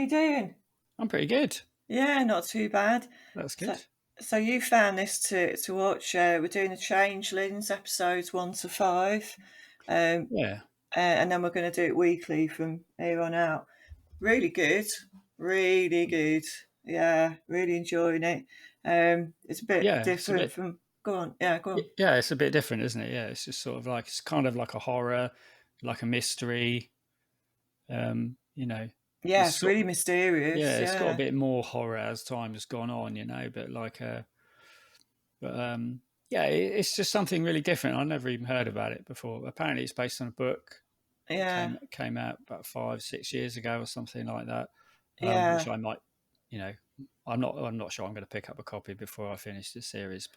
you doing? I'm pretty good. Yeah, not too bad. That's So, good. so you found this to watch. We're doing the Changelings episodes 1 to 5, um, Yeah. and then we're going to do it weekly from here on out. Really good, really good. Yeah, really enjoying it. It's a bit Yeah. It's a different bit. from. Go on, yeah, go on. Yeah, it's a bit different, isn't it? Yeah, it's just sort of like it's kind of like a horror, like a mystery. You know, Yeah, it's it's sort. really mysterious. Yeah, it's got a Yeah, bit more horror as time has gone on. But but yeah, it's just something really different. I've never even heard about it before. Apparently, it's based on a book that yeah, came out about 5, 6 years ago or something like that. Which yeah. I might, you know, I'm not sure I'm going to pick up a copy before I finish the series,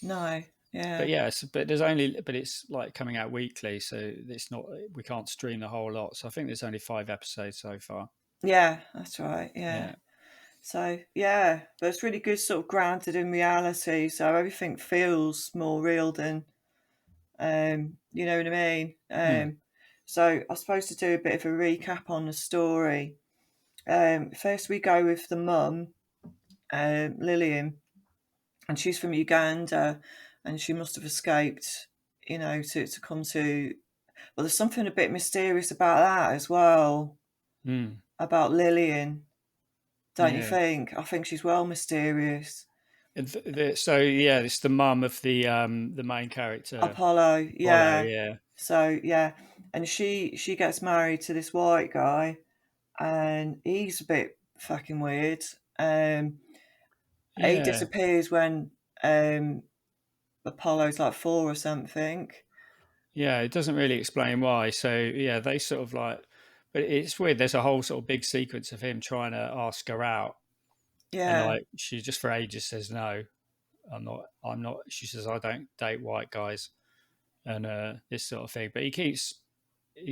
No, but yeah. yeah, but it's like coming out weekly, so it's not we can't stream the whole lot. So I think there's only 5 episodes so far. Yeah, that's right. Yeah. Yeah. So yeah, but it's really good, sort of grounded in reality. So everything feels more real than, you know what I mean. Hmm. So I suppose to do a bit of a recap on the story. First we go with the mum, Lillian, and she's from Uganda, and she must have escaped, to come to. Well, there's something a bit mysterious about that as well, Hmm. about Lillian. Don't you Yeah. think? I think she's well mysterious. So yeah, it's the mum of the main character, Apollo, Apollo. yeah. Yeah. So yeah, and she gets married to this white guy, and he's a bit fucking weird. He Yeah. disappears when Apollo's like 4 or something. Yeah. It doesn't really explain why. So yeah, they sort of like, but it's weird. There's a whole sort of big sequence of him trying to ask her out, and Yeah, like she just for ages says no. I'm not. She says I don't date white guys, and this sort of thing. But he's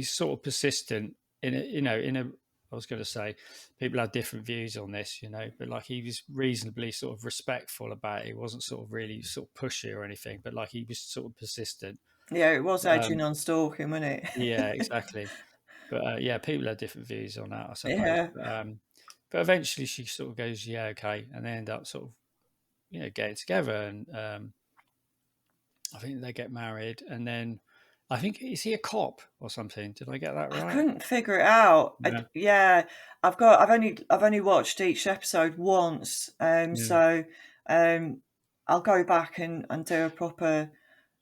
sort of persistent in it. I was going to say people have different views on this, but like he was reasonably sort of respectful about it. He wasn't sort of really sort of pushy or anything, but like he was sort of persistent. yeah. It was edging Um, on stalking, wasn't yeah, it? exactly. But yeah, people have different views on that, I suppose. Yeah, But eventually she sort of goes, yeah, okay, and they end up sort of getting together, and I think they get married, and then I think is he a cop or something? Did I get that I right? couldn't figure it out. Yeah, Yeah, I've only watched each episode once, yeah, so um, I'll go back and do a proper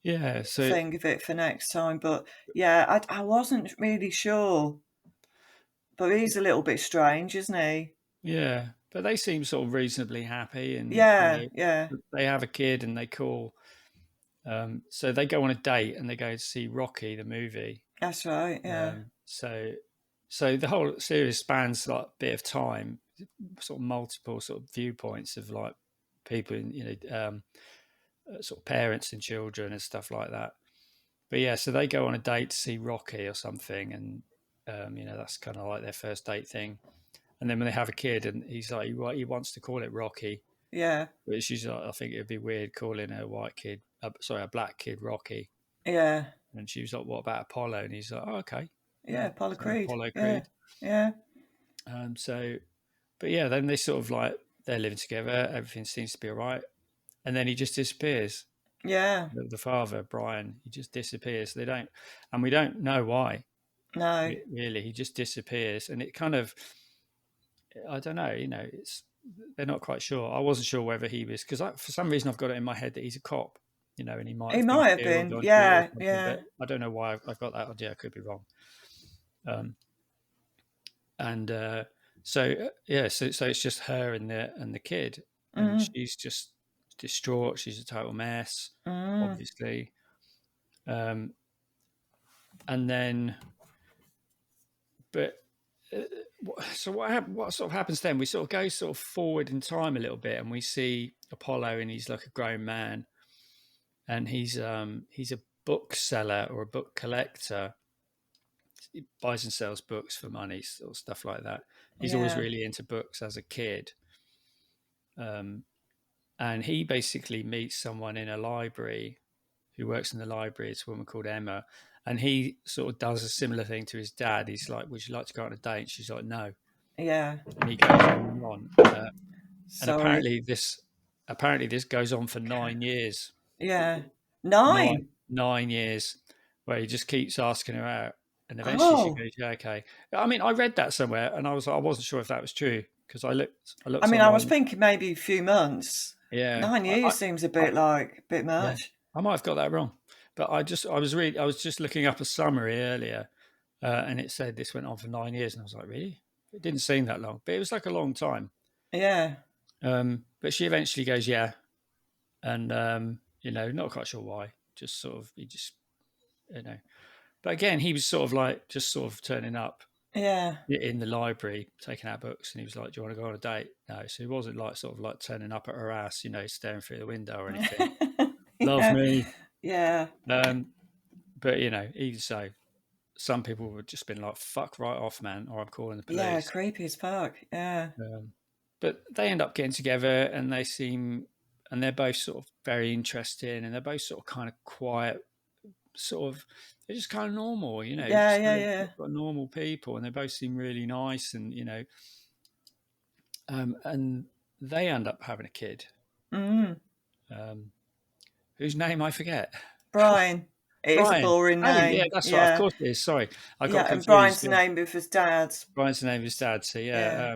yeah. So thing of it for next time. But yeah, I wasn't really sure. But he's a little bit strange, isn't he? yeah, but they seem sort of reasonably happy, and Yeah, yeah, they have a kid, and they call. So they go on a date, and they go to see Rocky the movie. that's right. Yeah, Um, so so the whole series spans like a bit of time, sort of multiple sort of viewpoints of like people, sort of parents and children and stuff like that. But yeah, so they go on a date to see Rocky or something, and that's kind of like their first date thing. And then when they have a kid, and he's like, he wants to call it Rocky, yeah, but she's like, I think it'd be weird calling a white kid, a black kid Rocky. yeah, And she was like, what about Apollo? And he's like, oh, okay, yeah. yeah, Apollo so Creed. Apollo Yeah, Creed. yeah, So, but yeah, then they sort of like they're living together, everything seems to be all right, and then he just disappears. yeah. The father, Brian, he just disappears. And we don't know why. No, Really, he just disappears, and it kind of, I don't know, it's they're not quite sure. I wasn't sure whether he was because for some reason I've got it in my head that he's a cop, and he might he have been might have killed been. on duty or Yeah, something, yeah, but I don't know why I've got that idea. I could be wrong. Um, and yeah, so it's just her and the kid, and mm, she's just distraught. She's a total mess, mm, obviously. Um, and then, but so what sort of happens then? We sort of go sort of forward in time a little bit, and we see Apollo, and he's like a grown man, and he's a bookseller or a book collector. He buys and sells books for money or stuff like that. He's always yeah, really into books as a kid. Um, and he basically meets someone in a library who works in the library. It's a woman called Emma, and he sort of does a similar thing to his dad. He's like, "Would you like to go on a date?" And she's like, "No." Yeah. and he goes on and on. And Sorry. apparently this goes on for 9 years. Yeah. Nine 9. 9 years, where he just keeps asking her out, and eventually she Oh. goes, "Yeah, okay." I mean, I read that somewhere, and I wasn't sure if that was true because I I looked mean, I was online. thinking maybe a few months. Yeah, 9 years seems a I bit yeah, much. I might have got that wrong, but I was just looking up a summary earlier, and it said this went on for 9 years, and I was like, really? It didn't seem that long, but it was like a long time. Yeah. But she eventually goes, yeah, and not quite sure why. Just sort of, he just, you know. But again, he was sort of like just sort of turning up Yeah. in the library, taking out books, and he was like, "Do you want to go on a date?" No, so he wasn't like sort of like turning up at her ass, staring through the window or anything. Love Yeah. me, Yeah. but even so, some people would just been like, "Fuck right off, man," or "I'm calling the Yeah. police." Creepy as fuck. Yeah. But they end up getting together, and and they're both sort of very interesting, and they're both sort of kind of quiet, sort of, they're just kind of normal, Yeah. just Yeah. Yeah. normal people, and they both seem really nice, and and they end up having a kid, Mm. um, whose name I forget. Brian. It is a Brian. boring Oh yeah, name. that's right. Of Yeah. course it is. Sorry, I got Yeah. And confused. Brian's the Yeah, name of his dad. Brian's the name of his dad. So Yeah. yeah,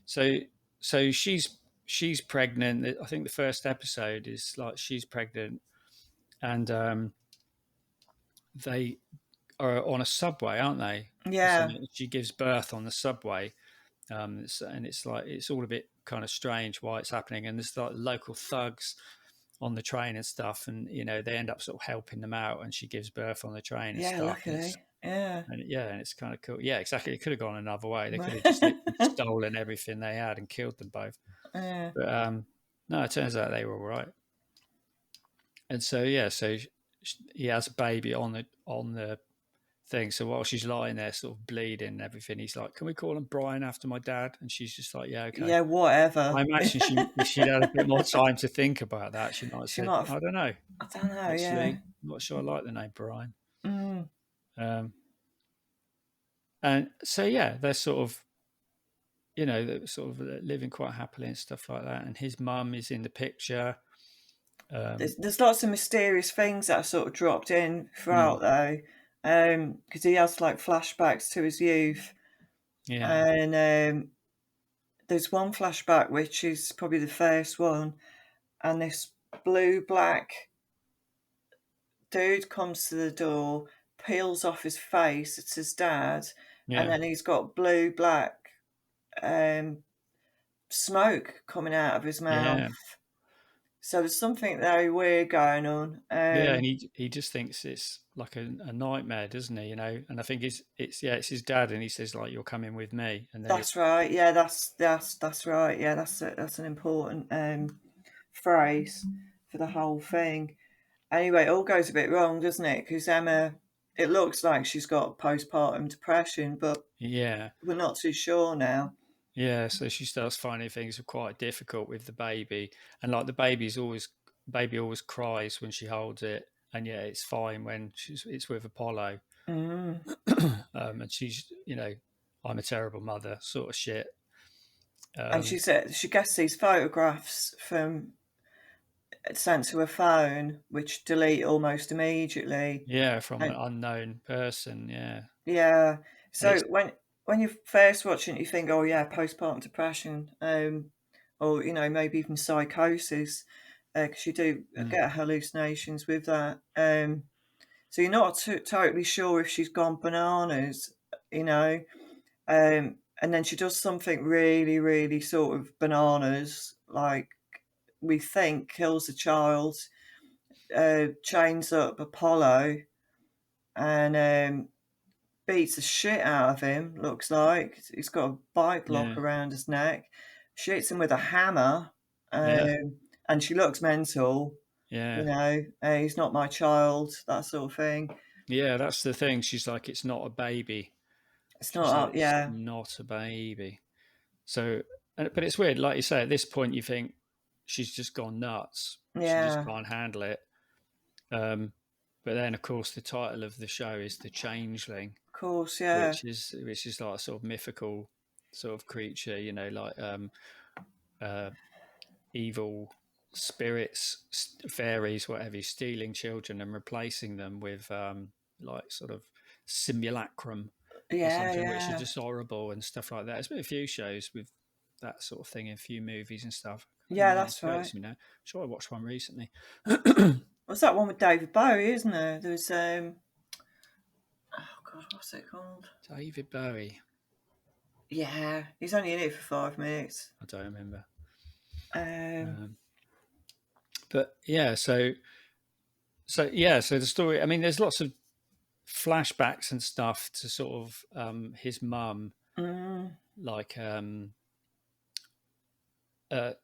so so she's pregnant. I think the first episode is like she's pregnant, and they are on a subway, aren't they, or Yeah. something? She gives birth on the subway, and it's like it's all a bit kind of strange why it's happening, and there's like local thugs on the train and stuff, and they end up sort of helping them out, and she gives birth on the train and Yeah. stuff, and Luckily. Yeah. it's kind of cool. Yeah, exactly. It could have gone another way. They could have just literally stolen everything they had and killed them both. Yeah. But no, it turns out they were all right. And so yeah, he has a baby on the thing. So while she's lying there, sort of bleeding and everything, he's like, "Can we call him Brian after my dad?" And she's just like, "Yeah, okay." Yeah. I Whatever. imagine if she'd had a bit more time to think about that, she might have She said, might have. "I don't know. I don't know. Yeah. Actually, I'm not sure I like the name Brian." Mm. Um, and so yeah, they're sort of they're sort of living quite happily and stuff like that. And his mum is in the picture. There's lots of mysterious things that are sort of dropped in Mm, throughout though, because he has like flashbacks to his youth, yeah, and there's one flashback which is probably the first one, and this blue black dude comes to the door, peels off his face. It's his dad, and yeah, then he's got blue black um, smoke coming out of his mouth. yeah, So there's something very weird going on. yeah. And he just thinks it's like a nightmare, doesn't he? And I think it's his dad, and he says like, "You're coming with me," and then That's right. Yeah, that's right. Yeah, that's an important phrase for the whole thing. Anyway, it all goes a bit wrong, doesn't it? Because Emma, it looks like she's got postpartum depression, but yeah, we're not too sure now. yeah. So she starts finding things are quite difficult with the baby, and like baby always cries when she holds it, and yeah, it's fine when it's with Apollo. Mm. And she's, I'm a terrible mother, sort of shit. And Um, she said she gets these photographs from sent to her phone, which delete almost immediately. yeah, from an And unknown person, yeah, yeah, and so it's when you're first watching it, you think, oh yeah, postpartum depression, or maybe even psychosis, because you do mm, get hallucinations with that. So you're not totally sure if she's gone bananas, you know. And then she does something really, really sort of bananas, like we think kills the child, chains up Apollo, and beats the shit out of him. Looks like he's got a bike lock yeah, around his neck, shoots him with a hammer, yeah, and she looks mental. yeah, He's not my child, that sort of thing. yeah. That's the thing. She's like, it's not a baby. It's She's like, not, it's yeah, not a baby. So, but it's weird. Like you say, at this point, you think she's just gone nuts. She just yeah, can't handle it. Um, but then, of course, the title of the show is The Changeling, of course, yeah, which is like a sort of mythical sort of creature, you know, like evil spirits, fairies, whatever, stealing children and replacing them with like sort of simulacrum or Yeah, something, which are yeah. just horrible and stuff like that. There's been a few shows with that sort of thing, in a few movies and stuff. I can't Yeah, remember, it that's escapes right. me now. I'm sure I watched one recently. What's that one with David Bowie, isn't there? There's oh god, what's it called? David Bowie. Yeah, he's only in it for 5 minutes. I don't remember. Um, But yeah, so yeah, so the story. I mean, there's lots of flashbacks and stuff to sort of his mum, like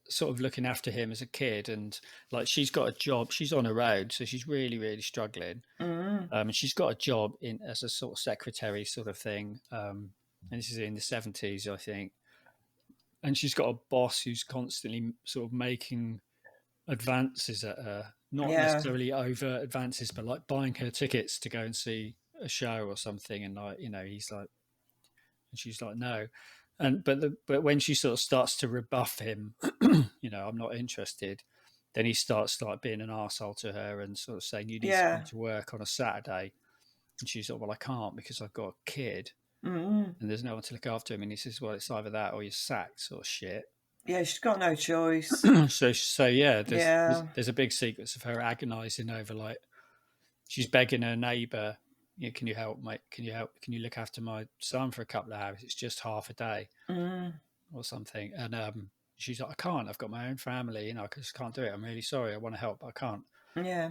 sort of looking after him as a kid, and like she's got a job. She's on her own, so she's really, really struggling. And she's got a job in as a sort of secretary sort of thing. And this is in the 70s, I think. And she's got a boss who's constantly sort of making advances at her, not yeah, necessarily overt advances, but like buying her tickets to go and see a show or something. And like, you know, he's like, and she's like, no. And but when she sort of starts to rebuff him, you know, I'm not interested. Then he starts like being an arsehole to her and sort of saying, you need to come yeah, to work on a Saturday. And she's like, well, I can't because I've got a kid and there's no one to look after him. And he says, well, it's either that or you're sacked, sort of shit. yeah. She's got no choice. So yeah, Yeah, there's a big sequence of her agonising over like she's begging her neighbour, you know, can you help, mate? Can you help? Can you look after my son for a couple of hours? It's just half a day or something. And she's like, I can't. I've got my own family. You know, I just can't do it. I'm really sorry. I want to help, but I can't. yeah,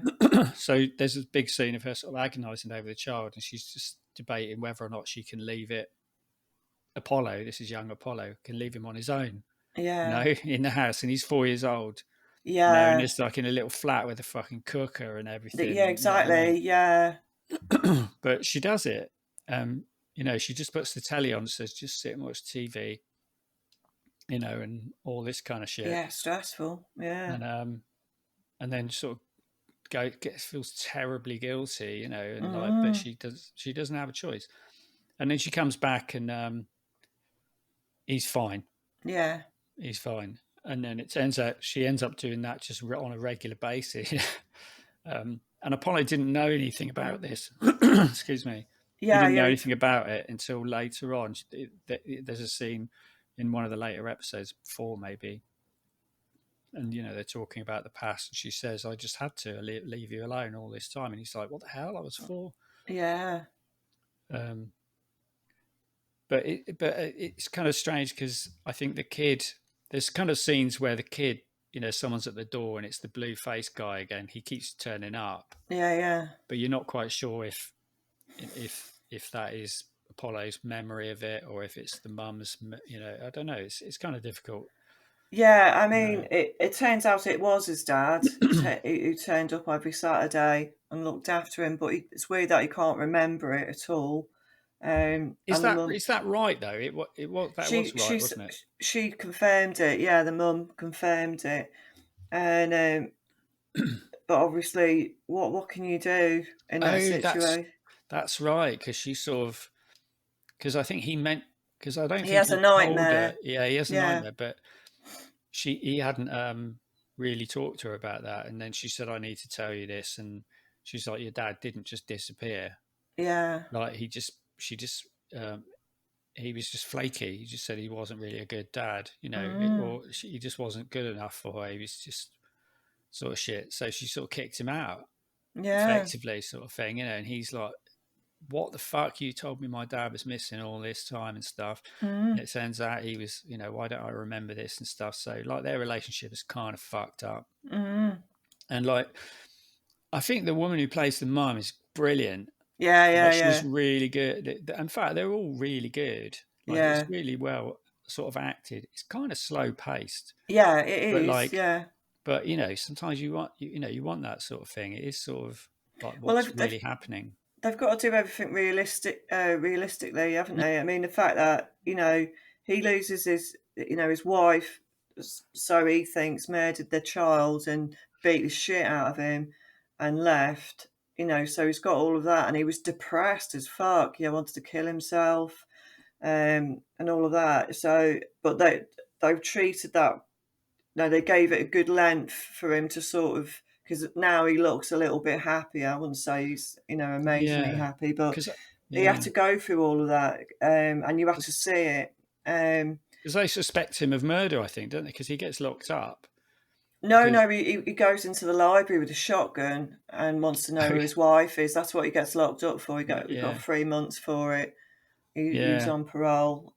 So there's a big scene of her sort of agonising over the child, and she's just debating whether or not she can leave it. Apollo, this is young Apollo, can leave him on his own, you know, yeah, in the house, and he's 4 years old, you know, and yeah. it's like in a little flat with a fucking cooker and everything, Yeah, and you know what I exactly. mean. Yeah, But she does it. You know, she just puts the telly on, says just sit and watch TV, you know, and all this kind of shit, yeah. Stressful. Yeah. and then sort of feels terribly guilty, you know, and like, but she doesn't have a choice, and then she comes back and he's fine, Yeah, he's fine, and then it turns out she ends up doing that just on a regular basis. And Apollo didn't know anything about this. Excuse me. He yeah, didn't know yeah. anything about it until later on. There's a scene in one of the later episodes, 4 maybe, and you know they're talking about the past. And she says, "I just had to leave you alone all this time." And he's like, "What the hell? I was 4." Yeah, Um, but it's kind of strange because I think the kid. There's kind of scenes where the kid, you know, someone's at the door and it's the blue face guy again. He keeps turning up, yeah, yeah. but you're not quite sure if that is Apollo's memory of it or if it's the mum's. You know, I don't know. It's kind of difficult. Yeah, I You know, mean, it turns out it was his dad who turned up every Saturday and looked after him, but it's weird that he can't remember it at all. And the mum, is that right though? It was that she was right, she wasn't it? she confirmed it. Yeah, the mum confirmed it, and but obviously, what can you do in that Oh, situation? that's right because she sort of because I think he meant because I don't He think has a he told her. nightmare. Yeah, he has a Yeah, nightmare, but he hadn't really talked to her about that, and then she said, "I need to tell you this," and she's like, "Your dad didn't just disappear. yeah, Like she just um, he was just flaky. He just said he wasn't really a good dad, you know, he just wasn't good enough for her. He was just sort of shit. So she sort of kicked him out, yeah, effectively, sort of thing, you know. And he's like, "What the fuck? You told me my dad was missing all this time and stuff." And it turns out he was, you know, why don't I remember this and stuff? So like their relationship is kind of fucked up. And like, I think the woman who plays the mum is brilliant. yeah, yeah, Like she's yeah, really good. In fact, they're all really good. Like it's yeah, really well sort of acted. It's kind of slow paced, yeah. It but is. like, Yeah. but you know, sometimes you know, you want that sort of thing. It is sort of like Well, what's really happening. they've got to do everything realistically, haven't they? I mean, the fact that he loses his wife, so he thinks murdered their child and beat the shit out of him and left. So he's got all of that, and he was depressed as fuck. Wanted to kill himself. and all of that. So, but they've treated that. No, they gave it a good length for him to sort of, because now he looks a little bit happier. I wouldn't say he's amazingly Yeah, happy, but because he had yeah, to go through all of that, and you had to because see it. Um, they suspect him of murder, I think, don't they? Because he gets locked up. no, Because no, he goes into the library with a shotgun and wants to know who his wife is. That's what he gets locked up for. He got yeah, 3 months for it. He was yeah, on parole.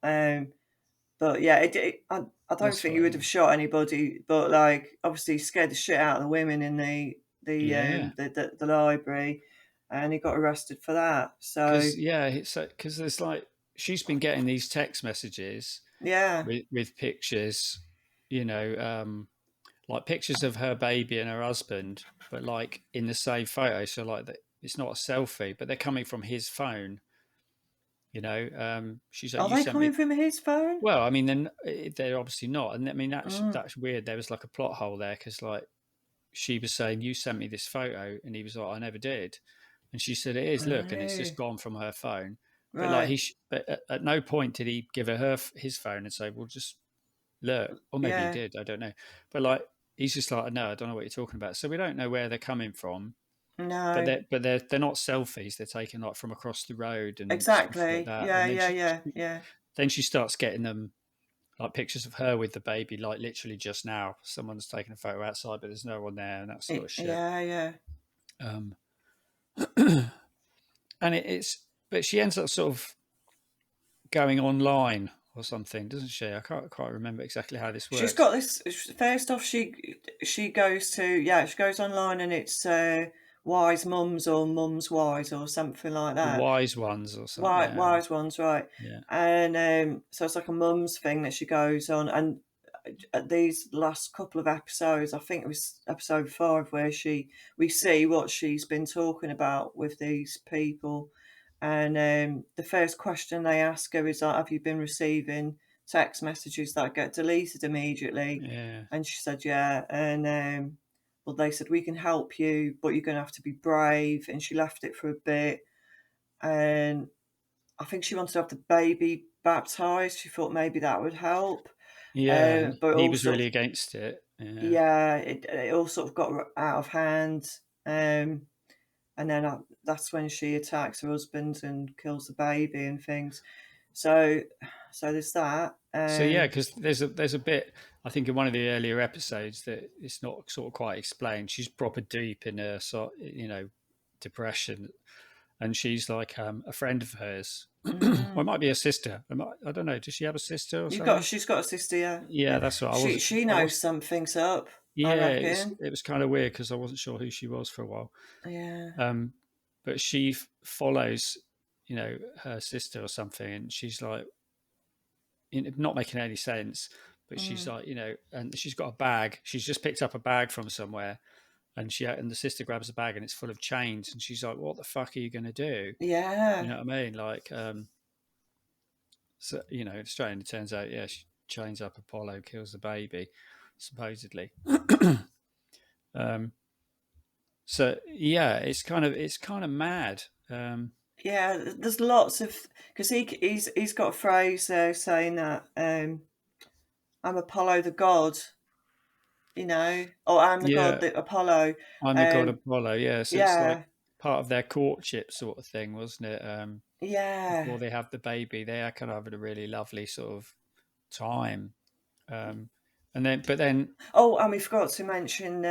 But yeah, I don't that's think he right. would have shot anybody, but like obviously he scared the shit out of the women in Yeah, the library, and he got arrested for that. So because yeah, so because there's like she's been getting these text messages yeah, with pictures, you know, like pictures of her baby and her husband, but like in the same photo. So like that, it's not a selfie, but they're coming from his phone. You know, she's like, are you they sent me. coming from his phone? Well, I mean, then they're obviously not, and I mean Mm, that's weird. There was like a plot hole there because like she was saying, "You sent me this photo," and he was like, "I never did," and she said, "It is. Look," and it's just oh, gone from her phone. But like right, but at no point did he give her his phone and say, "Well, just look," or maybe he yeah, did. I don't know. But like he's just like, "No, I don't know what you're talking about." So we don't know where they're coming from. But no, they're not selfies. They're taken like from across the road and stuff like exactly, that. yeah, And then yeah, yeah, yeah, she starts getting them like pictures of her with the baby, like literally just now. Someone's taken a photo outside, but there's no one there, and that sort of shit. yeah, yeah. Um, and it's, but she ends up sort of going online or something, doesn't she? I can't quite remember exactly how this She's works. got this. First off, she goes to, yeah, she goes online and it's wise mums or mums wise or something like The that. wise ones or something. Yeah, Wise ones, right? yeah, And so it's like a mums thing that she goes on, and at these last couple of episodes, I think it was episode 5, where we see what she's been talking about with these people, and the first question they ask her is like, "Have you been receiving text messages that get deleted immediately?" yeah, And she said, "Yeah," and well, they said, "We can help you, but you're going to have to be brave." And she left it for a bit, and I think she wanted to have the baby baptized. She thought maybe that would help. yeah. And But he all was sort really of, against it. Yeah. yeah, it all sort of got out of hand. And then that's when she attacks her husband and kills the baby and things. So, so there's that. So yeah, because there's a bit I think in one of the earlier episodes that it's not sort of quite explained. She's proper deep in her depression, and she's like a friend of hers. Or mm, it might be a sister. I don't know. Does she have a sister or something? she's got a sister, yeah, Yeah, yeah. that's what I wasn't. She I knows was. something's up, I Yeah, reckon. it was kind of weird because I wasn't sure who she was for a while. Yeah, Um, but she follows, her sister or something, and she's like, not making any sense. But she's mm, like, and she's got a bag. She's just picked up a bag from somewhere, and the sister grabs the bag and it's full of chains, and she's like, "What the fuck are you going to do?" You yeah, know what I mean? Like, so straight. It turns out, yeah, she chains up Apollo, kills the baby, supposedly. um, so yeah, it's kind of mad. yeah. There's lots of, because he's got a phrase there saying that I'm Apollo the god, or I'm the god Yeah, that Apollo. I'm the god Um, Apollo. Yeah, so it's like yeah, part of their courtship sort of thing, wasn't it? yeah. Before they have the baby, they are kind of having a really lovely sort of time. Um, and then, but then, Oh, and we forgot to mention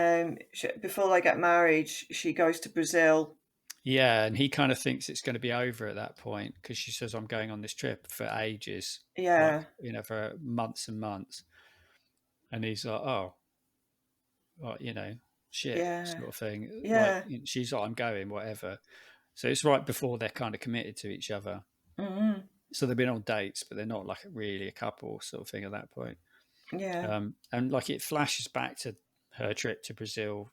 before they get married, she goes to Brazil. yeah, and he kind of thinks it's going to be over at that point because she says, "I'm going on this trip for ages, like Yeah, for months and months," and he's like, "Oh, like, shit," yeah, sort of thing. Like yeah. she's like, "I'm going, whatever." So it's right before they're kind of committed to each other. Mm-hmm. So they've been on dates, but they're not like really a couple sort of thing at that point. Yeah, And like it flashes back to her trip to Brazil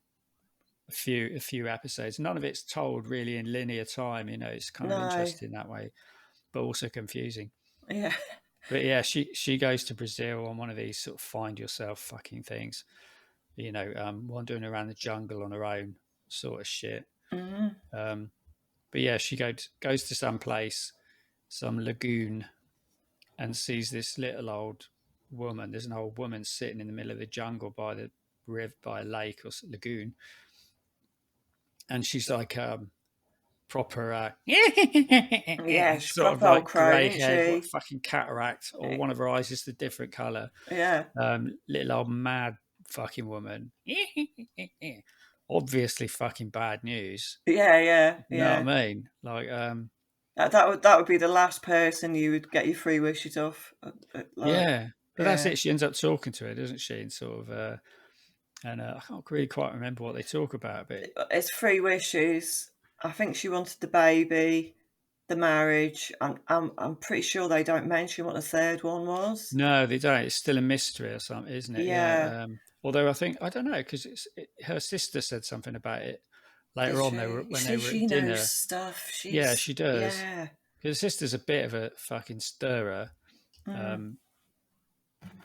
a few episodes. None of it's told really in linear time. It's kind of no, interesting that way, but also confusing. yeah, But yeah, she goes to Brazil on one of these sort of find yourself fucking things. Wandering around the jungle on her own, sort of shit. mm-hmm. Um, but yeah, she goes to some place, some lagoon, and sees this little old woman. There's an old woman sitting in the middle of the jungle by the river, by a lake or lagoon, and she's like proper Yeah, she's sort of proper old like crone, grey isn't haired, what she? fucking cataract, or one of her eyes is a different colour. Yeah, Little old mad fucking woman. Obviously fucking bad news. yeah, yeah, You know what yeah. I mean? Like, That would be the last person you would get your free wishes off. Like, yeah. But that's yeah, it. She ends up talking to her, doesn't she? And sort of, and I can't really quite remember what they talk about, but it's free wishes. I think she wanted the baby, the marriage. I'm pretty sure they don't mention what the third one was. no, they don't. It's still a mystery or something, isn't it? Yeah, Yeah. Although I don't know, because her sister said something about it did later on. They were she? You when they see, were she at knows dinner. stuff. Yeah, She's she does. yeah. Because her sister's a bit of a fucking stirrer. Mm, Um,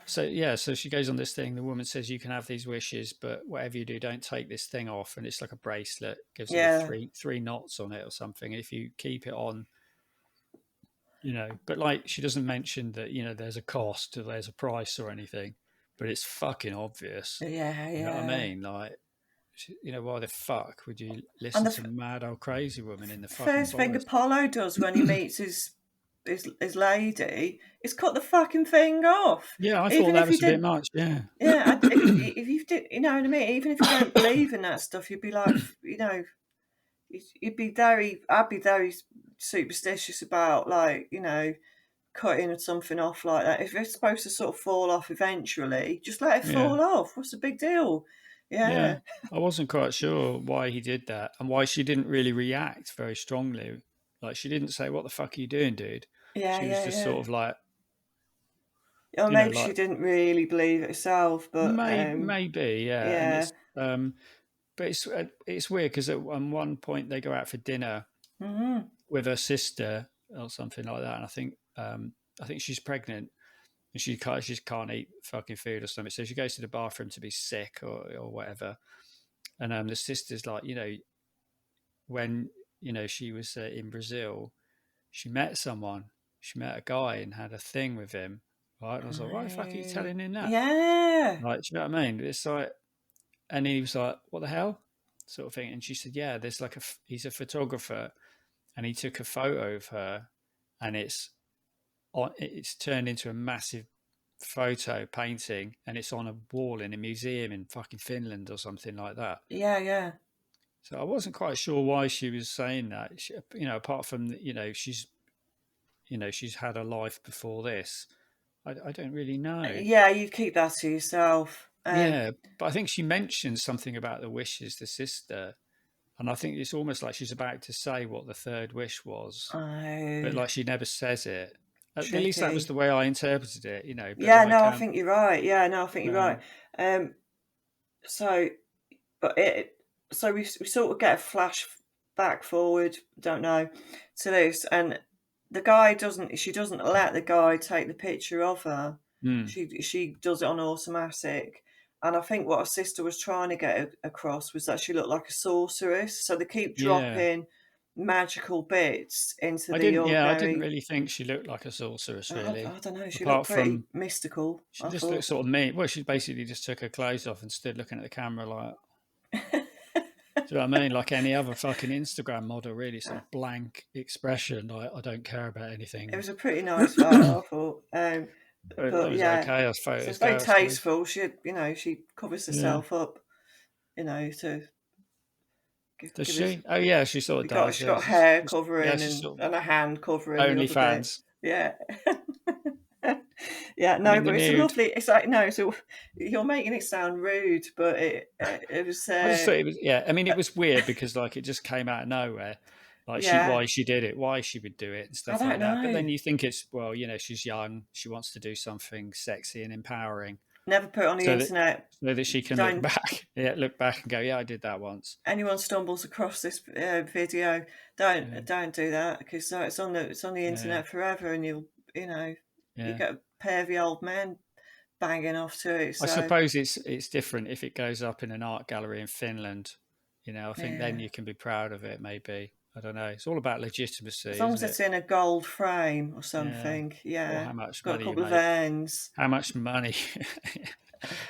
so yeah, so she goes on this thing. The woman says you can have these wishes, but whatever you do, don't take this thing off. And it's like a bracelet, gives her the yeah, three knots on it or something. If you keep it on, but like she doesn't mention that there's a cost or there's a price or anything, but it's fucking obvious. yeah, You know what I yeah. mean? Like, why the fuck would you And listen the to mad old crazy woman in the fucking first thing forest? Apollo does when he meets his lady is cut the fucking thing off. Yeah, I thought Even that if you was a bit did, much. Yeah, yeah. If you did, you know what I mean. Even if you don't believe in that stuff, you'd be like, you'd be very. I'd be very superstitious about cutting something off like that. If it's supposed to sort of fall off eventually, just let it yeah. fall off. What's the big deal? Yeah, Yeah, I wasn't quite sure why he did that and why she didn't really react very strongly. Like, she didn't say, "What the fuck are you doing, dude?" yeah, She was yeah, just yeah. sort of like, Or maybe she like didn't really believe it herself, but maybe, yeah. And yeah. but it's weird because at one point they go out for dinner Hmm. with her sister or something like that, and I think she's pregnant and she can't eat fucking food or something, so she goes to the bathroom to be sick or whatever, and the sister's like, when she was in Brazil, she met someone, she met a guy and had a thing with him, right? And I was like, why the fuck are you telling him that? Yeah. Like, do you know what I mean? It's like, and he was like, what the hell, sort of thing. And she said, yeah, there's like he's a photographer, and he took a photo of her, and it's turned into a massive photo painting, and it's on a wall in a museum in fucking Finland or something like that. Yeah, yeah. So I wasn't quite sure why she was saying that. Apart from she's had a life before this. I don't really know. Yeah, you keep that to yourself. Yeah, but I think she mentioned something about the wishes, the sister, and I think it's almost like she's about to say what the third wish was, but Oh, like she never says it. At least that was tricky. the way I interpreted it, But Yeah, like, no, I think you're right. Yeah, no, I think you're right. um, Um, so, but so we sort of get a flash back forward, don't know, to this, and she doesn't let the guy take the picture of her. mm, She does it on automatic, and I think what her sister was trying to get across was that she looked like a sorceress. So they keep yeah, dropping magical bits into I the didn't. Yeah, I didn't ordinary. really think she looked like a sorceress, really. I don't know. She looked Apart pretty from mystical, she I just looked thought. sort of mean. Well, she basically just took her clothes off and stood looking at the camera like, do you know what I mean? Like any other fucking Instagram model, really, sort of blank expression. I don't care about It anything. was a pretty nice photo, I thought. It But was yeah, okay as so it's photos very go, I suppose. tasteful. She covers Yeah. herself up, to Does give us. she? Oh yeah, she sort of does. She Yeah, got hair yeah, covering she's sort of and a hand covering the other bit. OnlyFans. Yeah. Yeah, I'm no, in the but it's a nude. lovely. It's like no, so you're making it sound rude, but it was. I just thought it was, yeah. I mean, it was weird because like it just came out of nowhere, like Yeah, why she did it, why she would do it, and I stuff don't like that. But know. then you think it's, well, she's young, she wants to do something sexy and empowering, Never put it on the so that internet. she can look Don't back, yeah, look back and go, yeah, I did that once. anyone stumbles across this video, Yeah, don't do that because it's on the yeah, internet forever, and you yeah. get a pervy old man banging off to it. I So suppose it's different if it goes up in an art gallery in Finland. I think then yeah, you can be proud of it, maybe. I don't know. It's all about legitimacy, As long isn't as it? it's in a gold frame or Yeah. something, Or yeah. how It's much got a money you couple of make. ends. How much money?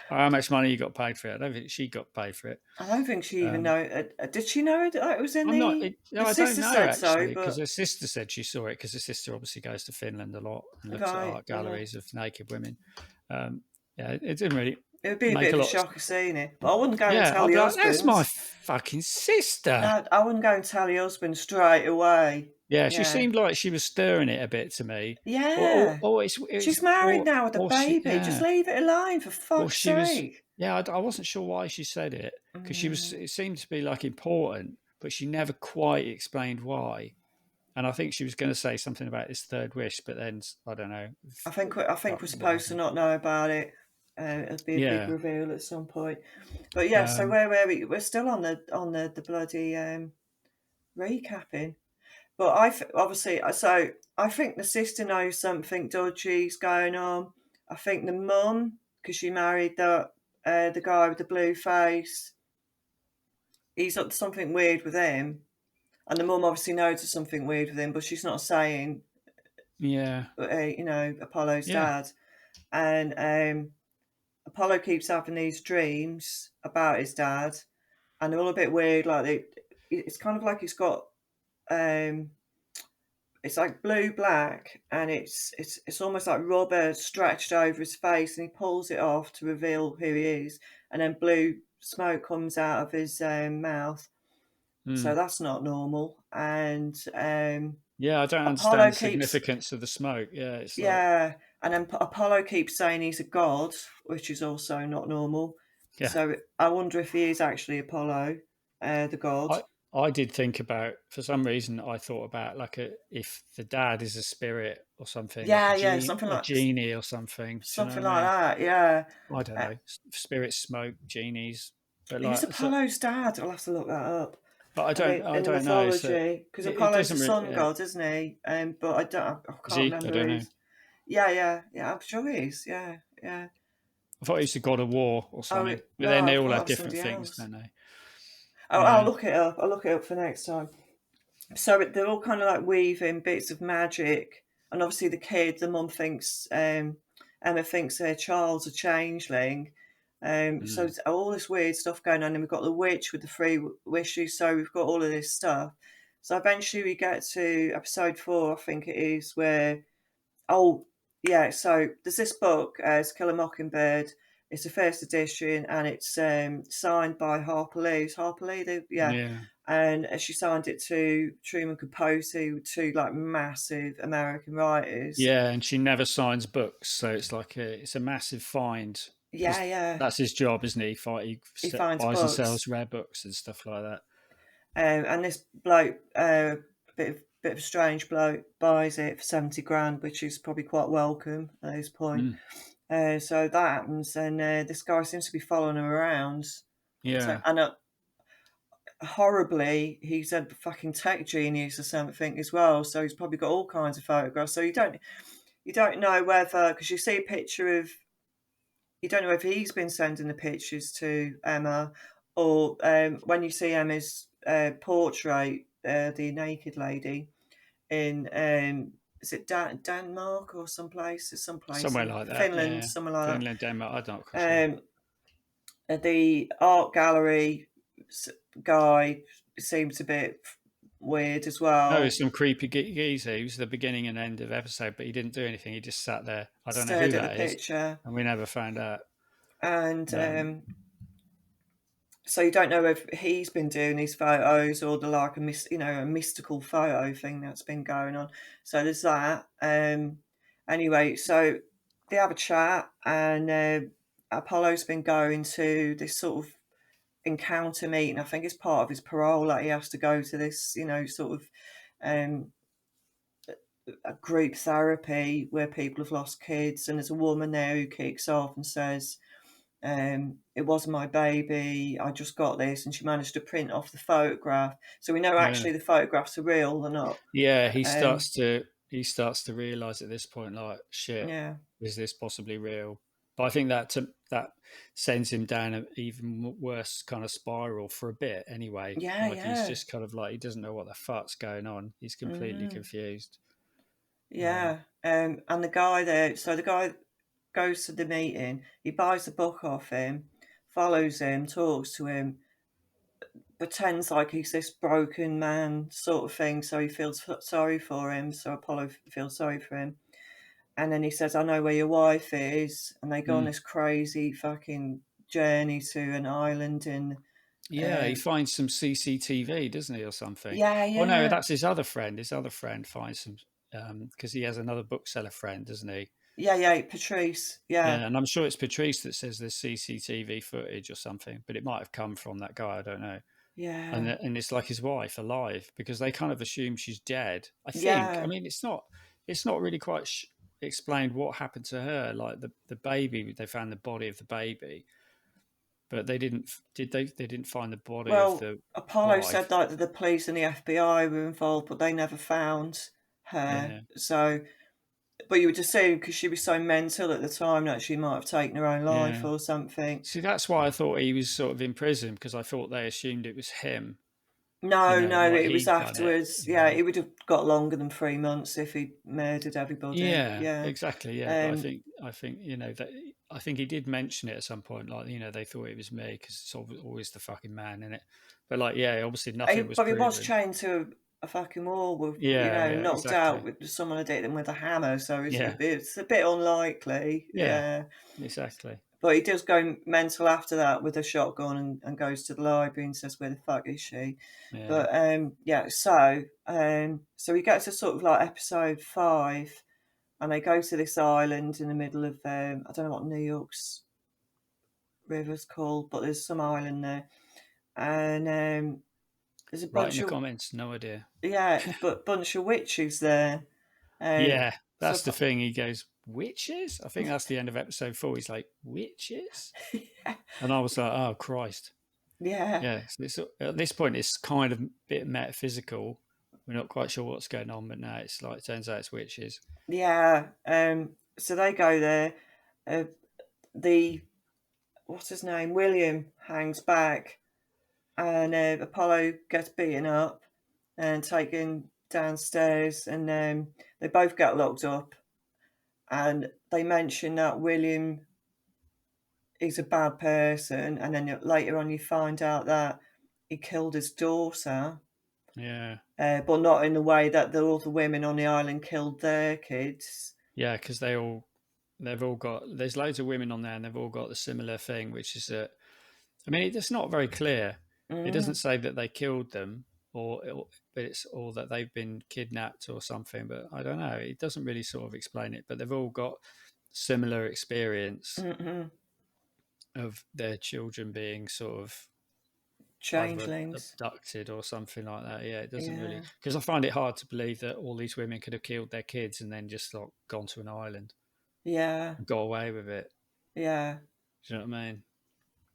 How much money you got paid for it? I don't think she got paid for it. I don't think she even Um, know. Did she know that it was in I'm not. the? No, The I don't sister know said so, actually, because but her sister said she saw it. Because her sister obviously goes to Finland a lot and looks at right. art galleries of naked women. Um, yeah, it didn't really It would be a make bit a of a lot. shocker seeing it, but I wouldn't go and Yeah, tell I'd be your like, "That's husband. my fucking sister." No, I wouldn't go and tell your husband straight away. Yeah, she Yeah, seemed like she was stirring it a bit to me. yeah. It's She's married now with a or she, baby. Just yeah. leave it alone, for Or fuck's she was, sake. yeah, I wasn't sure why she said it because she was. Mm, It seemed to be like important, but she never quite explained why. And I think she was going to say something about his third wish, but then I don't know I think we're what supposed to happened. not know about it. It'll be a big Yeah, reveal at some point. But yeah, so um, where were we? We're still on the bloody recapping. But obviously, so I think the sister knows something dodgy's going on. I think the mum, because she married the guy with the blue face, he's up to something weird with him. And the mum obviously knows there's something weird with him, but she's not saying, yeah, Apollo's yeah, dad. And Apollo keeps having these dreams about his dad, and they're all a bit weird. It's kind of like he's got um, it's like blue black, and it's almost like rubber stretched over his face, and he pulls it off to reveal who he is, and then blue smoke comes out of his mouth. So mm. that's not normal. And Yeah. I don't understand Apollo the keeps significance of the smoke. Yeah, it's like, yeah, and then Apollo keeps saying he's a god, which is also not normal. yeah. So I wonder if he is actually Apollo, the god. I I did think about, for some reason I thought about like a if the dad is a spirit or something, like Yeah, yeah, a genie or something. Do you know something what I like mean? that. Yeah. I don't Uh, know. Spirits, smoke, genies, but Who's like, so, Apollo's dad? I'll have to look that up. but I mean, I in the don't know. So mythology, because it Apollo's a doesn't really. sun god, isn't he? But I Is can't he? I remember don't know. his. Yeah, yeah, yeah. I'm sure he is. Yeah, yeah. I thought he was the god of war or Oh something. But no, then I they all thought that have was different somebody things, else. don't they? I'll Yeah. look it up. I'll look it up for next time. So they're all kind of like weaving bits of magic, and obviously the mum thinks, Emma thinks their child's a changeling. So Mm. it's all this weird stuff going on, and we've got the witch with the three wishes. So we've got all of this stuff. So eventually we get to episode 4, I think it is, where oh yeah. So there's this book, it's Kill a Mockingbird. It's the first edition, and it's signed by Harper Lee. It's Harper Lee, yeah, Yeah. and she signed it to Truman Capote, two like massive American writers. Yeah, and she never signs books, so it's a massive find Yeah, because yeah. that's his job, isn't he? He finds Buys and books, sells rare books and stuff like that. and this bloke, bit of a strange bloke, buys it for 70 grand, which is probably quite welcome at this point. Mm. So that happens, and this guy seems to be following him around. So Yeah, and horribly, he's a fucking tech genius or something as well. So he's probably got all kinds of photographs. So you don't know whether, because you see a picture of, you don't know if he's been sending the pictures to Emma, or when you see Emma's portrait, the naked lady in is it Denmark or someplace somewhere in like that. Finland, Yeah, somewhere like Finland, Denmark. I'm not quite sure. that. The art gallery guy seems a bit weird as Oh, it's well. some creepy geezer. He was the beginning and end of episode, but he didn't do anything. He just sat there. I don't know who Stared at the that is, picture, and we never found out. and Um, so you don't know if he's been doing these photos or the like a mystical photo thing that's been going on. So there's that. Anyway, so they have a chat, and Apollo's been going to this sort of encounter meeting. I think it's part of his parole that he has to go to this, sort of um, a group therapy where people have lost kids, and there's a woman there who kicks off and says, it wasn't my baby, I just got this, and she managed to print off the photograph. So we know yeah, actually the photographs are real, they're not. yeah. Um, He starts to realize at this point, like, shit, yeah, is this possibly real? But I think that that sends him down an even worse kind of spiral for a bit anyway. Yeah, Like he's yeah. just kind of like he doesn't know what the fuck's going on. He's completely confused. Yeah. And the guy there, so the guy goes to the meeting, he buys the book off him, follows him, talks to him, pretends like he's this broken man sort of thing, so he feels sorry for him, so Apollo feels sorry for him. And then he says, I know where your wife is. And they go on Mm. this crazy fucking journey to an island in. Yeah, he finds some CCTV, doesn't he, or something? Yeah, Oh no, yeah. that's his other friend. His other friend finds some because he has another bookseller friend, doesn't he? Yeah, yeah, Patrice. Yeah, Yeah, and I'm sure it's Patrice that says there's CCTV footage or something, but it might have come from that guy. I don't know. yeah, And it's like his wife alive because they kind of assume she's dead. I think. I yeah. mean, it's not really quite explained what happened to her. Like the baby, they found the body of the baby, but they didn't. Did they? They didn't find the body of Well, the Apollo said wife. like that the police and the FBI were involved, but they never found her. Yeah, So, but you would assume because she was so mental at the time that she might have taken her own life yeah. or something. See, that's why I thought he was sort of in prison because I thought they assumed it was him. No, no, Like it was he'd done it. afterwards. Yeah, it would have got longer than 3 months if he'd murdered everybody. Yeah, Yeah. exactly. Yeah, but I Um, think that I think he did mention it at some point. Like they thought it was me because it's always the fucking man in it. But like, yeah, obviously nothing was but he was proven. chained to a fucking wall with, Yeah, yeah, knocked out exactly. with someone had hit him with a hammer. So Yeah, it's a bit unlikely. yeah, Yeah. exactly. But he does go mental after that with a shotgun and goes to the library and says, "Where the fuck is she?" Yeah, But yeah, so he gets to sort of like episode 5, and they go to this island in the middle of I don't know what New York's river's called, but there's some island there, and there's a write in bunch the of comments. No idea. but bunch of witches there. Yeah, So that's the thing. He goes witches. I think that's the end of episode 4. He's like witches, and I was like, oh Christ. yeah, Yeah, so at this point, it's kind of a bit metaphysical. We're not quite sure what's going on, but now it's like it turns out it's witches. yeah. So they go there. Uh, the what's his name? William hangs back, and Apollo gets beaten up and taken downstairs, and they both get locked up. And they mention that William is a bad person, and then later on you find out that he killed his daughter, Yeah, but not in the way that the other women on the island killed their kids. yeah, because they've all got there's loads of women on there, and they've all got the similar thing, which is that I mean it's not very clear. It doesn't Mm, say that they killed them, but it's or that they've been kidnapped or something. But I don't know. It doesn't really sort of explain it. But they've all got similar experience mm-mm. of their children being sort of either Changelings. abducted or something like that. Yeah, it doesn't really Yeah, because I find it hard to believe that all these women could have killed their kids and then just like gone to an island yeah, and got away with it. yeah, Do you know what I mean?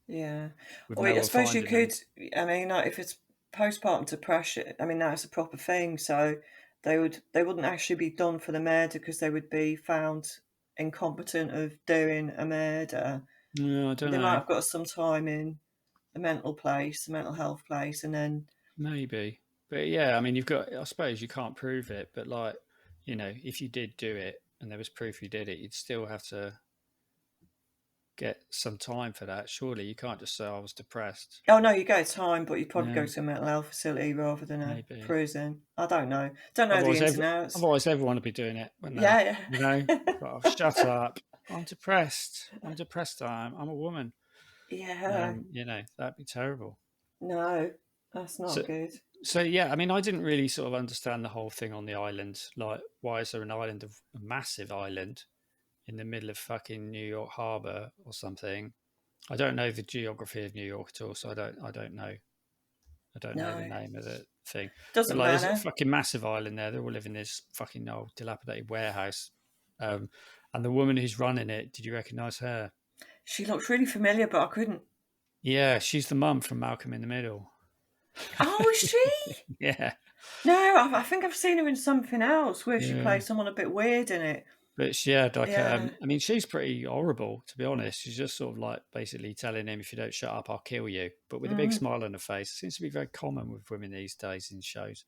yeah. With Or no I one suppose you finding them. could. I mean, like if it's postpartum depression, I mean that's a proper thing. So they wouldn't actually be done for the murder because they would be found incompetent of doing a murder. No, I don't They might know. have got some time in a mental place, a mental health place, and then Maybe, but yeah, I mean, you've got. I suppose you can't prove it, but like, if you did do it and there was proof you did it, you'd still have to get some time for that. Surely you can't just say I was depressed. oh no, you get time, but you'd probably Yeah, go to a mental health facility rather than a maybe. prison. I don't know. Don't know the Otherwise, ins and outs. otherwise everyone would be doing it, wouldn't they? Yeah, yeah. Oh, shut up. I'm depressed. I'm depressed. I'm a woman. Yeah. That'd be terrible. No, that's not So, good. so yeah, I mean, I didn't really sort of understand the whole thing on the island. Like, why is there an island of a massive island in the middle of fucking New York Harbor or something? I don't know the geography of New York at all, so I don't know. I don't know the No, name of the thing. But doesn't like, there's a matter. fucking massive island there. They all live in this fucking old dilapidated warehouse. And the woman who's running it, did you recognise her? She looks really familiar, but I couldn't. Yeah, she's the mum from Malcolm in the Middle. Oh, is she? Yeah, No, I think I've seen her in something else where she yeah. plays someone a bit weird in it. But she had like, Yeah. I mean, she's pretty horrible, to be honest. She's just sort of like basically telling him, if you don't shut up, I'll kill you. But with a big Mm. smile on her face. It seems to be very common with women these days in shows.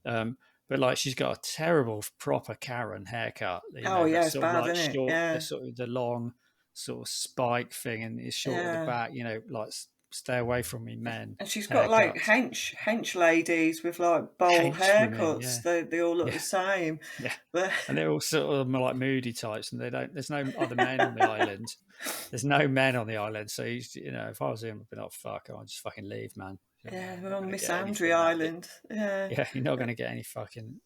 But like, she's got a terrible, proper Karen haircut, Oh, that yeah, it's sort of bad, like isn't it? short, the Yeah. sort of the long sort of spike thing, and it's short at the Yeah. back, like stay away from me, men And she's got like haircuts. hench ladies with like bowl Henchwomen, haircuts. yeah. They all look Yeah. the same. Yeah. But And they're all sort of like moody types, and there's no other men on the island. There's no men on the island. So if I was him, I'd be like, fuck, I'll just fucking leave, man. yeah, You're we're not on going to Miss get Andrew anything out of it. Island. Yeah. Yeah, you're not going to get any fucking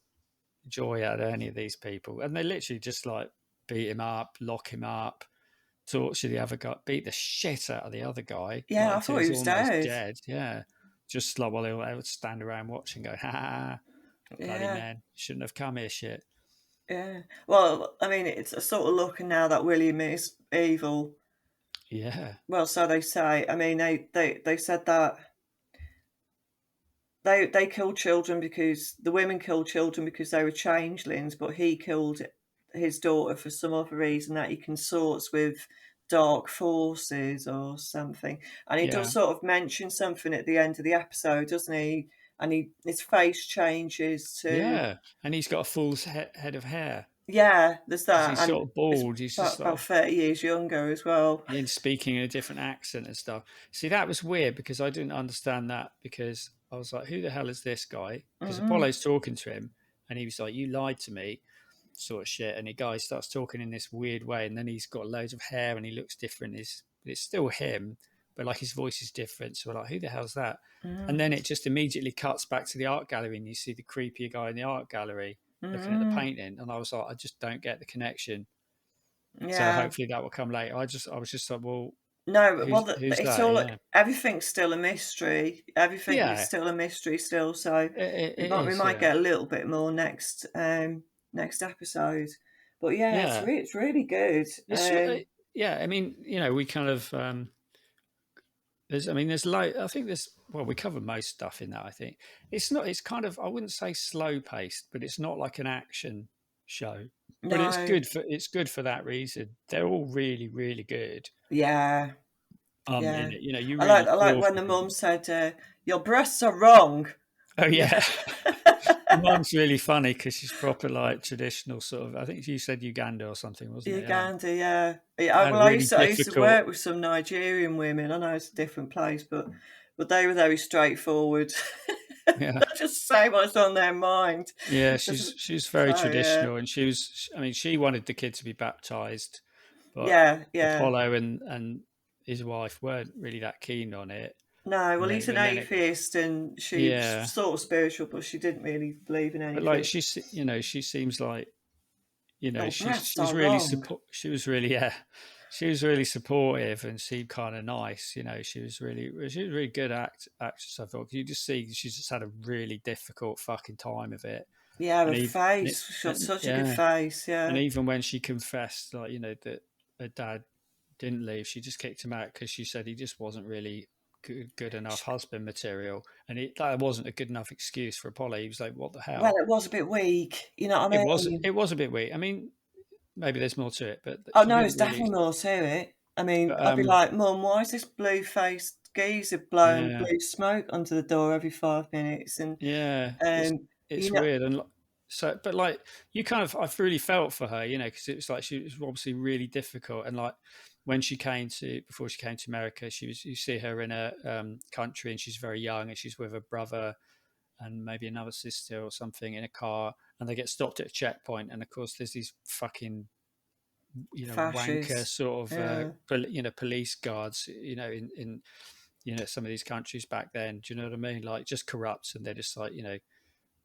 joy out of any of these people. And they literally just like beat him up, lock him up, torture the other guy, beat the shit out of the other guy, Yeah, like I until thought he he's was almost dead. dead. Yeah. Just like while they would stand around watching, go, ha ha, ha, bloody Yeah. man, shouldn't have come here, shit. Yeah. Well, I mean, it's a sort of looking now that William is evil. Yeah. Well, so they say. I mean, they said that they killed children because the women killed children because they were changelings, but he killed his daughter for some other reason that he consorts with dark forces or something. And he does Yeah. sort of mention something at the end of the episode, doesn't he? And his face changes to Yeah. And he's got a full head of hair yeah, there's because that, he's and sort of it's bald. He's just about like, 30 years younger as well. and speaking in a different accent and stuff. See, that was weird because I didn't understand that, because I was like, who the hell is this guy? Because Mm, Apollo's talking to him and he was like, you lied to me, sort of shit. And the guy starts talking in this weird way, and then he's got loads of hair and he looks different. It's still him, but like his voice is different. So we're like, who the hell's that? And mm, then it just immediately cuts back to the art gallery, and you see the creepier guy in the art gallery looking at the mm, painting. And I was like, I just don't get the connection. So yeah. hopefully that will come later. I was just like, well, No, well, who's it's that? all Yeah, everything's still a mystery. Everything is yeah, still a mystery still. So it we is. might Yeah, get a little bit more next episode. But yeah, yeah. it's really good. It's yeah. I mean, we kind of there's. I mean, there's low. I think there's. Well, we cover most stuff in that. I think it's not. It's kind of. I wouldn't say slow paced, but it's not like an action show. But No, it's good for that reason. They're all really really good. yeah, In yeah. it, you I really like feel when for the them. mum said, "Your breasts are wrong." Oh Yeah. yeah. The mum's really funny because she's proper like traditional sort of. I think you said Uganda or something, wasn't it? Yeah, Uganda, yeah. Yeah, and well, really I used to difficult. work with some Nigerian women. I know it's a different place, but they were very straightforward. Yeah, They just say what's on their mind. yeah. So She's very yeah, traditional, and she was. I mean, she wanted the kid to be baptized, but yeah, yeah. Apollo and his wife weren't really that keen on it. No, well, he's an And then it, atheist, and she's yeah. sort of spiritual, but she didn't really believe in But like anything. she seems like Your she breasts was are really wrong. she was really she was really supportive and seemed kind of nice. She was really good actress. I thought you just see she's just had a really difficult fucking time of it, Yeah, and her even face. She's got such a good yeah, face. and Yeah, even when she confessed, like that her dad didn't leave, she just kicked him out because she said he just wasn't really good enough husband material, and that wasn't a good enough excuse for Apollo. He was like, "What the well, hell?" it was a bit weak. You know what I mean? It was a bit weak. I mean, maybe there's more to it, but Oh she no, didn't it's really. definitely more to it. I mean, But I'd be like, Mum, why is this blue-faced geezer blowing yeah, blue smoke onto the door every 5 minutes? And yeah, it's you know, weird, and so, but like you kind of, I've really felt for her, because it was like she was obviously really difficult, and like when she came to before she came to America, you see her in a country, and she's very young, and she's with her brother and maybe another sister or something in a car, and they get stopped at a checkpoint, and of course there's these fucking wanker fascist. sort of Yeah, police guards in some of these countries back then. Do you know what I mean? Like just corrupt, and they're just like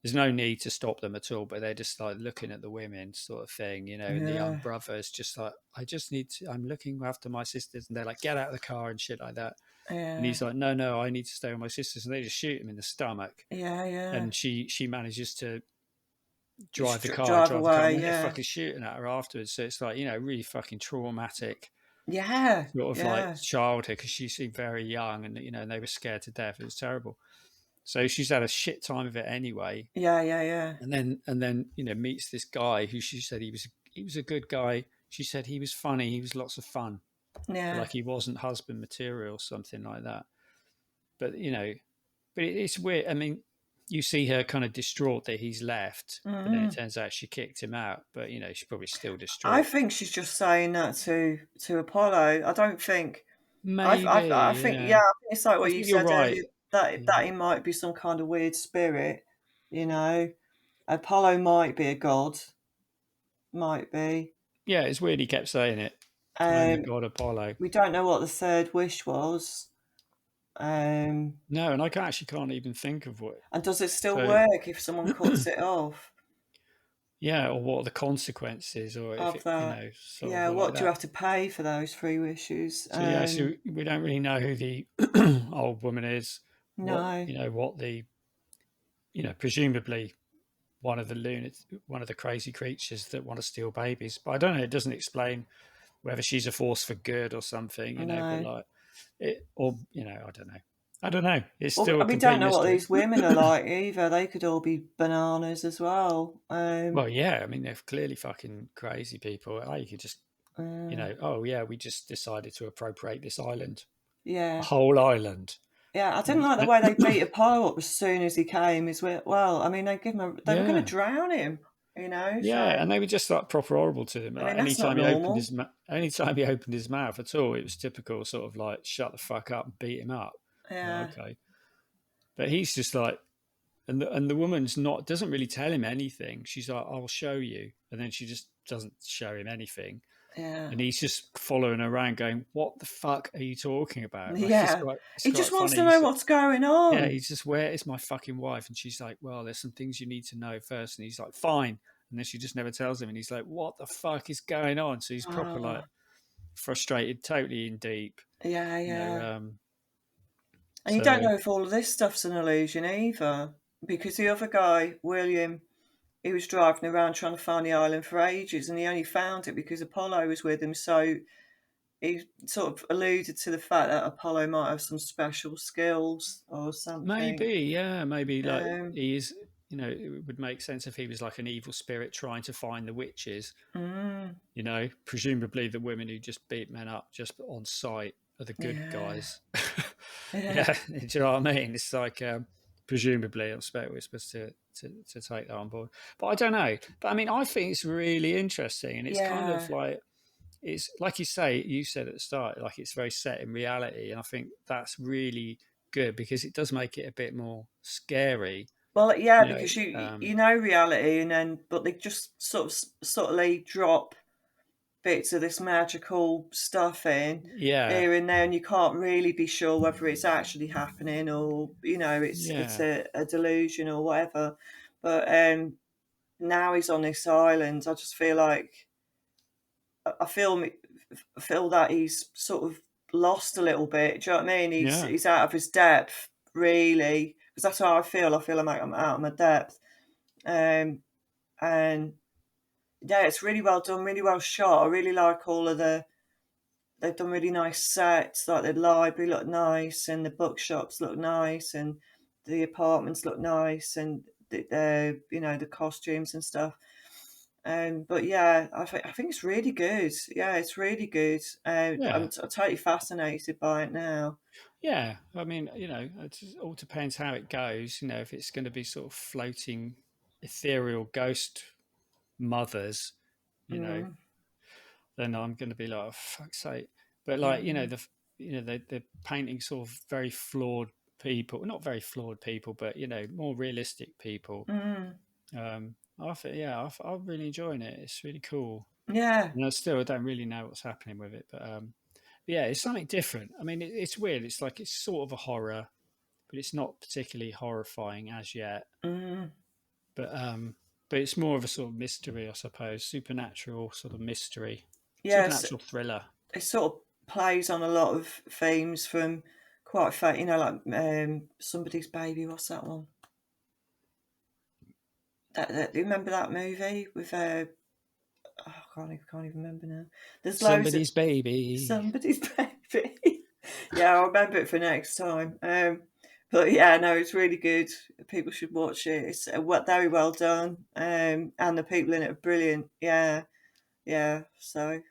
there's no need to stop them at all, but they're just like looking at the women sort of thing, and the young yeah, brother is just like, I'm looking after my sisters, and they're like, get out of the car and shit like that, and yeah, he's like, no, I need to stay with my sisters, and they just shoot him in the stomach, yeah, yeah. and she manages to Just drive the car, drive away. and then they're Yeah, fucking shooting at her afterwards. So it's like, really fucking traumatic yeah, sort of like yeah, childhood, because she seemed very young, and and they were scared to death. It was terrible. So she's had a shit time of it anyway. yeah, yeah, yeah. And then meets this guy who she said he was a good guy. She said he was funny. He was lots of fun, but Yeah. like he wasn't husband material or something like that. But but it's weird. I mean, you see her kind of distraught that he's left, but then it Mm. turns out she kicked him out. But she's probably still I distraught. think she's just saying that to Apollo. I don't think. I Maybe, think, yeah, yeah. I think it's like I what you think you're said right. earlier, that Yeah, he might be some kind of weird spirit, you know. Apollo might be a god, might be. yeah. It's weird. He kept saying it. I'm the Um, god Apollo. we don't know what the third wish was. Um, No, and I actually can't even think of what. and does it still So work if someone cuts it off yeah, or what are the consequences, or if of it, that? sort Yeah, of like what do you that. have to pay for those three wishes? So yeah, so we don't really know who the old woman is. What No, what the presumably one of the crazy creatures that want to steal babies. But I don't know. It doesn't explain whether she's a force for good or something. But no. like it, or I don't know. I don't know. It's Well, still a we don't complete know what mystery. these women are like either. They could all be bananas as well. Well, yeah. I mean, they're clearly fucking crazy people. You could just Uh, oh yeah, we just decided to appropriate this island, a yeah. whole island. Yeah, I didn't like the way they beat Apollo up as soon as he came. Well, I mean, they were going to Yeah, drown him, yeah, So and they were just like proper horrible to him. I mean, Like that's not anytime he opened normal. his anytime he opened his mouth at all, it was typical sort of like shut the fuck up and beat him up. Oh, Yeah, okay, but he's just like, and the woman's not doesn't really tell him anything. She's like, I'll show you, and then she just doesn't show him anything, yeah, and he's just following her around, going, "What the fuck are you talking about?" Like yeah. it's He just quite wants funny. to know what's going Yeah, on. he's just, where is my fucking wife? And she's like, well, there's some things you need to know first. And he's like, fine. And then she just never tells him. And he's like, what the fuck is going on? So he's proper Oh, like frustrated, totally in deep. yeah, You know, yeah. And you don't so know if all of this stuff's an illusion either, because the other guy, William, he was driving around trying to find the island for ages, and he only found it because Apollo was with him. So he sort of alluded to the fact that Apollo might have some special skills or something. maybe, yeah, maybe like Um, he is, it would make sense if he was like an evil spirit trying to find the witches. mm, Presumably the women who just beat men up just on sight are the good yeah, guys. yeah, Yeah, do you know what I mean? It's like presumably, I expect we're supposed to take that on board, but I don't know. But I mean, I think it's really interesting, and it's kind of yeah. like it's like you said at the start, like it's very set in reality, and I think that's really good because it does make it a bit more scary. Well, yeah, You know, because you know reality, and then but they just sort of subtly drop bits of this magical stuff in yeah, here and there, and you can't really be sure whether it's actually happening or it's yeah, a delusion or whatever. But now he's on this island. I just feel like I feel that he's sort of lost a little bit. Do you know what I mean? yeah, He's out of his depth, really, because that's how I feel. I feel I'm out of my depth. Um, and yeah, it's really well done, really well shot. I really like all of the. They've done really nice sets, like the library looked nice, and the bookshops look nice, and the apartments look nice, and the costumes and stuff. But yeah, I think it's really good. Yeah, it's really good. yeah. I'm totally fascinated by it now. Yeah, I mean, it all depends how it goes. If it's going to be sort of floating, ethereal ghost mothers, you know, Mm, then I'm going to be like, oh, fuck's sake. But like, mm, they're painting sort of very flawed people, not very flawed people, but more realistic people. mm. I think, yeah, I'm really enjoying it. It's really cool. Yeah. And I don't really know what's happening with it, but yeah, it's something different. I mean, it's weird. It's like it's sort of a horror, but it's not particularly horrifying as yet. Mm. But but it's more of a sort of mystery, I suppose, supernatural sort of mystery, Yes, supernatural thriller. it sort of plays on a lot of themes from quite like Somebody's Baby. What's that one? Do you remember that movie with oh, can't even remember now. There's loads of Somebody's baby. Somebody's Baby. Yeah, I'll remember it for next time. But yeah, no, it's really good. People should watch it. It's very well done. And the people in it are brilliant. Yeah. Yeah, so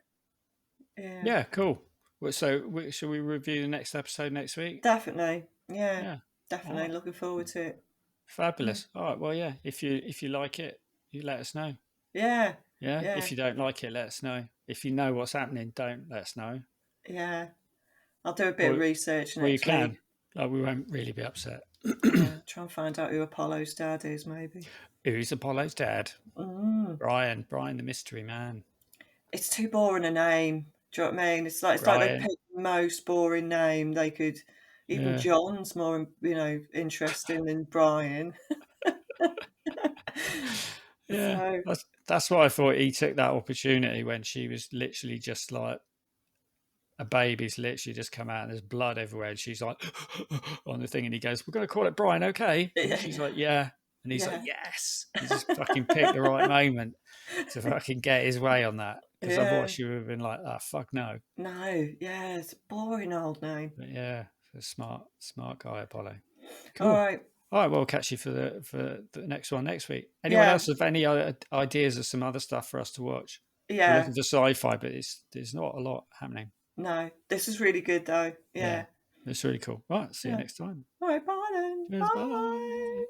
yeah, Yeah, cool. Well, so shall we review the next episode next week? definitely. Yeah, Yeah. All definitely. right. Looking forward to it. Yeah, Fabulous. All right. Well, yeah. If you like it, you let us know. yeah, Yeah. yeah, If you don't like it, let us know. If you know what's happening, don't let us know. yeah. I'll do a bit of Or research or you next week. can. Like, we won't really be upset. Yeah, try and find out who Apollo's dad is, maybe. Who's Apollo's dad? Mm. Brian, the mystery man. It's too boring a name. Do you know what I mean? It's like they Brian. picked the most boring name they could. Even Yeah. John's more, interesting than Brian. Yeah. So That's what I thought. He took that opportunity when she was literally just like a baby's literally just come out and there's blood everywhere. And she's like on the thing, and he goes, "We're going to call it Brian, okay?" And she's like, "Yeah." And he's like, yeah, "Yes." He just fucking picked the right moment to fucking get his way on that. Because otherwise yeah. she would have been like, "Oh fuck no." No, yeah, it's a boring old name. But yeah, a smart guy, Apollo. All Cool. right. All right, well, we'll catch you for the next one next week. Anyone Yeah, else have any other ideas of some other stuff for us to watch? We're yeah. looking for sci-fi, but there's not a lot happening. No, this is really good though. Yeah, Yeah, it's really cool. Right, see you yeah. next time. All right, bye then. Cheers, Bye. bye.